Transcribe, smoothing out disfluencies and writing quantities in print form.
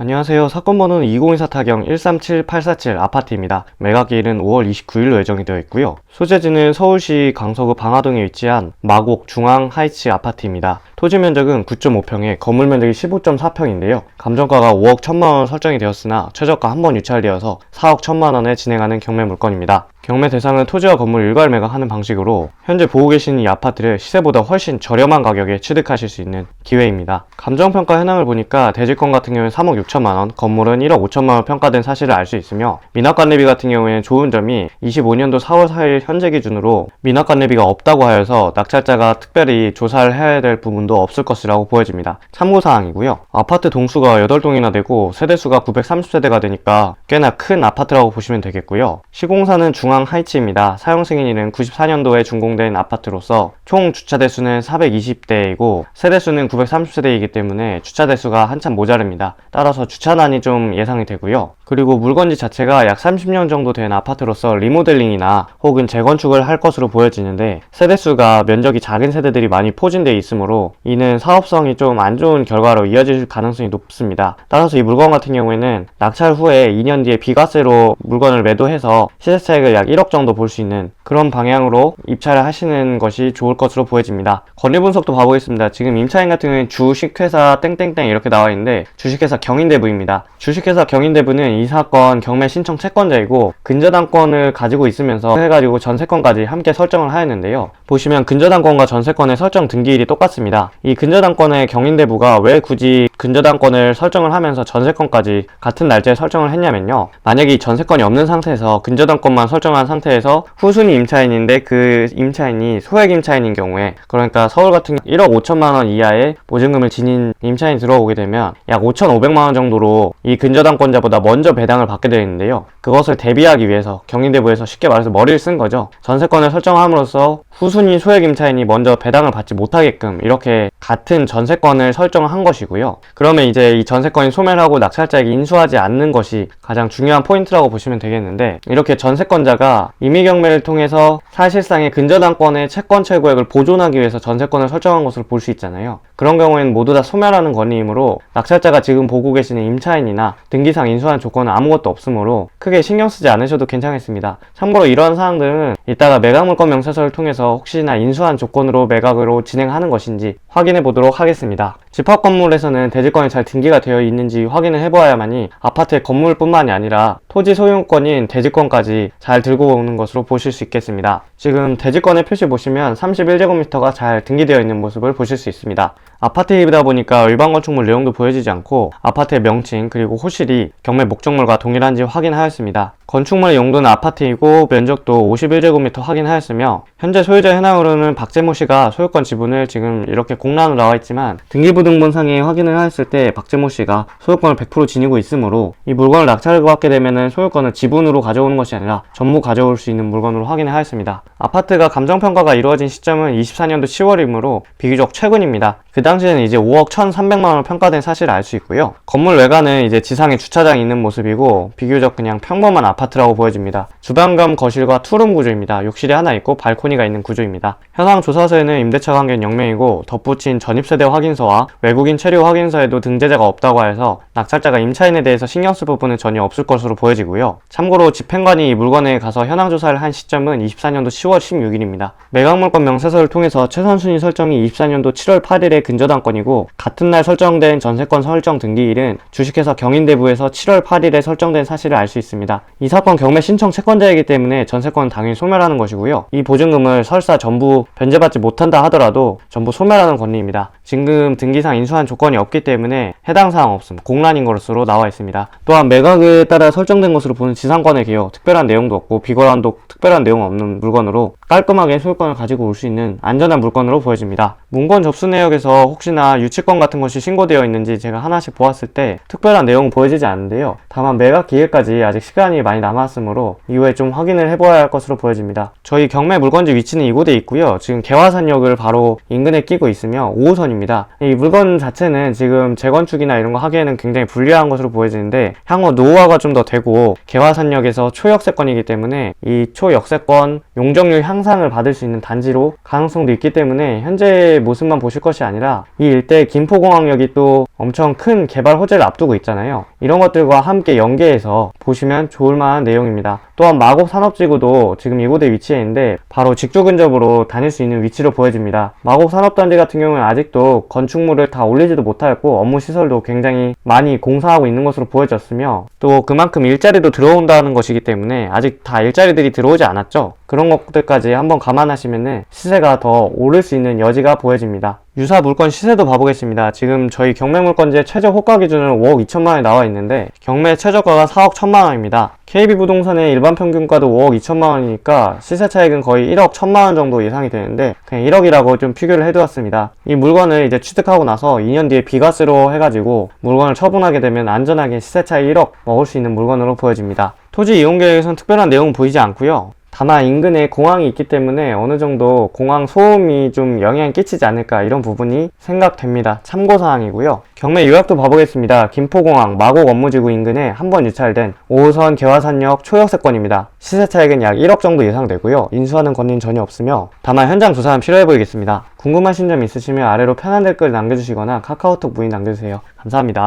안녕하세요. 사건 번호는 2024 타경 137847 아파트입니다. 매각일은 5월 29일로 예정이 되어 있고요. 소재지는 서울시 강서구 방화동에 위치한 마곡 중앙 하이츠 아파트입니다. 토지 면적은 9.5평에 건물 면적이 15.4평인데요. 감정가가 5억 1천만원 설정이 되었으나 최저가 한 번 유찰되어서 4억 1천만원에 진행하는 경매 물건입니다. 경매 대상은 토지와 건물 일괄 매각하는 방식으로 현재 보고 계신 이 아파트를 시세보다 훨씬 저렴한 가격에 취득하실 수 있는 기회입니다. 감정평가 현황을 보니까 대지권 같은 경우는 3억 6천만원, 건물은 1억 5천만원 평가된 사실을 알 수 있으며 미납관리비 같은 경우에는 좋은 점이 25년도 4월 4일 현재 기준으로 미납관리비가 없다고 하여서 낙찰자가 특별히 조사를 해야 될 부분도 없을 것이라고 보여집니다. 참고사항이고요. 아파트 동수가 8동이나 되고 세대수가 930세대가 되니까 꽤나 큰 아파트라고 보시면 되겠고요. 시공사는 중앙 하이츠입니다. 사용 승인일은 94년도에 준공된 아파트로서 총 주차대수는 420대이고 세대수는 930세대이기 때문에 주차대수가 한참 모자릅니다. 따라서 주차난이 좀 예상이 되고요. 그리고 물건지 자체가 약 30년 정도 된 아파트로서 리모델링이나 혹은 재건축을 할 것으로 보여지는데 세대수가 면적이 작은 세대들이 많이 포진되어 있으므로 이는 사업성이 좀 안 좋은 결과로 이어질 가능성이 높습니다. 따라서 이 물건 같은 경우에는 낙찰 후에 2년 뒤에 비과세로 물건을 매도해서 시세차익을 약 1억 정도 볼 수 있는 그런 방향으로 입찰을 하시는 것이 좋을 것으로 보여집니다. 권리 분석도 봐보겠습니다. 지금 임차인 같은 경우에는 주식회사 땡땡땡 이렇게 나와 있는데 주식회사 경인대부입니다. 주식회사 경인대부는 이 사건 경매 신청 채권자이고 근저당권을 가지고 있으면서 해가지고 전세권까지 함께 설정을 하였는데요. 보시면 근저당권과 전세권의 설정 등기일이 똑같습니다. 이 근저당권의 경인대부가 왜 굳이 근저당권을 설정을 하면서 전세권까지 같은 날짜에 설정을 했냐면요. 만약에 이 전세권이 없는 상태에서 근저당권만 설정한 상태에서 후순위 임차인인데 그 임차인이 소액 임차인인 경우에 그러니까 서울 같은 1억 5천만원 이하의 보증금을 지닌 임차인이 들어오게 되면 약 5,500만원 정도로 이 근저당권자보다 먼저 배당을 받게 되는데요. 그것을 대비하기 위해서 경인대부에서 쉽게 말해서 머리를 쓴 거죠. 전세권을 설정함으로써 후순위 소액 임차인이 먼저 배당을 받지 못하게끔 이렇게 같은 전세권을 설정한 것이고요. 그러면 이제 이 전세권이 소멸하고 낙찰자에게 인수하지 않는 것이 가장 중요한 포인트라고 보시면 되겠는데 이렇게 전세권자가 임의경매를 통해서 사실상의 근저당권의 채권 최고액을 보존하기 위해서 전세권을 설정한 것으로 볼 수 있잖아요. 그런 경우에는 모두 다 소멸하는 권리이므로 낙찰자가 지금 보고 계시는 임차인이나 등기상 인수한 조건은 아무것도 없으므로 크게 신경 쓰지 않으셔도 괜찮겠습니다. 참고로 이러한 사항들은 이따가 매각물건 명세서를 통해서 혹시나 인수한 조건으로 매각으로 진행하는 것인지 확인해 보도록 하겠습니다. 집합 건물에서는 대지권이 잘 등기가 되어 있는지 확인을 해보아야만이 아파트의 건물뿐만이 아니라 토지 소유권인 대지권까지 잘 들고 오는 것으로 보실 수 있겠습니다. 지금 대지권의 표시 보시면 31제곱미터가 잘 등기되어 있는 모습을 보실 수 있습니다. 아파트이다 보니까 일반 건축물 내용도 보여지지 않고 아파트의 명칭 그리고 호실이 경매 목적물과 동일한지 확인하였습니다. 건축물의 용도는 아파트이고 면적도 51제곱미터 확인하였으며 현재 소유자 현황으로는 박재모 씨가 소유권 지분을 지금 이렇게 공란으로 나와 있지만 등기부등본상에 확인을 하였을 때 박재모 씨가 소유권을 100% 지니고 있으므로 이 물건을 낙찰을 받게 되면은 소유권을 지분으로 가져오는 것이 아니라 전부 가져올 수 있는 물건으로 확인을 하였습니다. 아파트가 감정평가가 이루어진 시점은 24년도 10월이므로 비교적 최근입니다. 그 당시에는 이제 5억 1,300만원 평가된 사실을 알 수 있고요. 건물 외관은 이제 지상에 주차장이 있는 모습이고 비교적 그냥 평범한 아파트라고 보여집니다. 주방 겸 거실과 투룸 구조입니다. 욕실이 하나 있고 발코니가 있는 구조입니다. 현황 조사서에는 임대차 관계는 영명이고 덧붙인 전입세대 확인서와 외국인 체류 확인서에도 등재자가 없다고 해서 낙찰자가 임차인에 대해서 신경 쓸 부분은 전혀 없을 것으로 보여지고요. 참고로 집행관이 이 물건에 가서 현황 조사를 한 시점은 24년도 10월 16일입니다. 매각물건 명세서를 통해서 최선순위 설정이 24년도 7월 8일에 근저당권이고 같은 날 설정된 전세권 설정 등기일은 주식회사 경인대부에서 7월 8일에 설정된 사실을 알 수 있습니다. 이 사건 경매 신청 채권자이기 때문에 전세권은 당연히 소멸하는 것이고요. 이 보증금을 설사 전부 변제받지 못한다 하더라도 전부 소멸하는 권리입니다. 지금 등기상 인수한 조건이 없기 때문에 해당 사항 없음, 공란인 것으로 나와 있습니다. 또한 매각에 따라 설정된 것으로 보는 지상권의 개요, 특별한 내용도 없고 비거란도 특별한 내용 없는 물건으로 깔끔하게 소유권을 가지고 올 수 있는 안전한 물건으로 보여집니다. 문건 접수 내역에서 혹시나 유치권 같은 것이 신고되어 있는지 제가 하나씩 보았을 때 특별한 내용은 보여지지 않는데요. 다만 매각 기일까지 아직 시간이 많이 남았으므로 이후에 좀 확인을 해보아야 할 것으로 보여집니다. 저희 경매 물건지 위치는 이곳에 있고요. 지금 개화산역을 바로 인근에 끼고 있으며 5호선입니다. 이 물건 자체는 지금 재건축이나 이런 거 하기에는 굉장히 불리한 것으로 보여지는데 향후 노후화가 좀 더 되고 개화산역에서 초역세권이기 때문에 이 초역세권 용적률 향상을 받을 수 있는 단지로 가능성도 있기 때문에 현재 모습만 보실 것이 아니라 이 일대 김포공항역이 또 엄청 큰 개발 호재를 앞두고 있잖아요. 이런 것들과 함께 연계해서 보시면 좋을 만한 내용입니다. 또한 마곡 산업지구도 지금 이곳에 위치해 있는데 바로 직주 근접으로 다닐 수 있는 위치로 보여집니다. 마곡 산업단지 같은 경우는 아직도 건축물을 다 올리지도 못하였고 업무 시설도 굉장히 많이 공사하고 있는 것으로 보여졌으며 또 그만큼 일자리도 들어온다는 것이기 때문에 아직 다 일자리들이 들어오지 않았죠. 그런 것들까지 한번 감안하시면 시세가 더 오를 수 있는 여지가 보여집니다. 유사 물건 시세도 봐보겠습니다. 지금 저희 경매물건지의 최저 호가 기준으로 5억 2천만원이 나와 있는데 경매 최저가가 4억 1천만원입니다. KB부동산의 일반 평균가도 5억 2천만원이니까 시세 차익은 거의 1억 1천만원 정도 예상이 되는데 그냥 1억이라고 좀 비교를 해두었습니다. 이 물건을 이제 취득하고 나서 2년 뒤에 비과세로 해가지고 물건을 처분하게 되면 안전하게 시세 차익 1억 먹을 수 있는 물건으로 보여집니다. 토지 이용 계획에선 특별한 내용은 보이지 않고요. 다만 인근에 공항이 있기 때문에 어느 정도 공항 소음이 좀 영향을 끼치지 않을까 이런 부분이 생각됩니다. 참고사항이고요. 경매 요약도 봐보겠습니다. 김포공항 마곡 업무지구 인근에 한 번 유찰된 5호선 개화산역 초역세권입니다. 시세 차익은 약 1억 정도 예상되고요. 인수하는 권리는 전혀 없으며 다만 현장 조사는 필요해 보이겠습니다. 궁금하신 점 있으시면 아래로 편한 댓글 남겨주시거나 카카오톡 문의 남겨주세요. 감사합니다.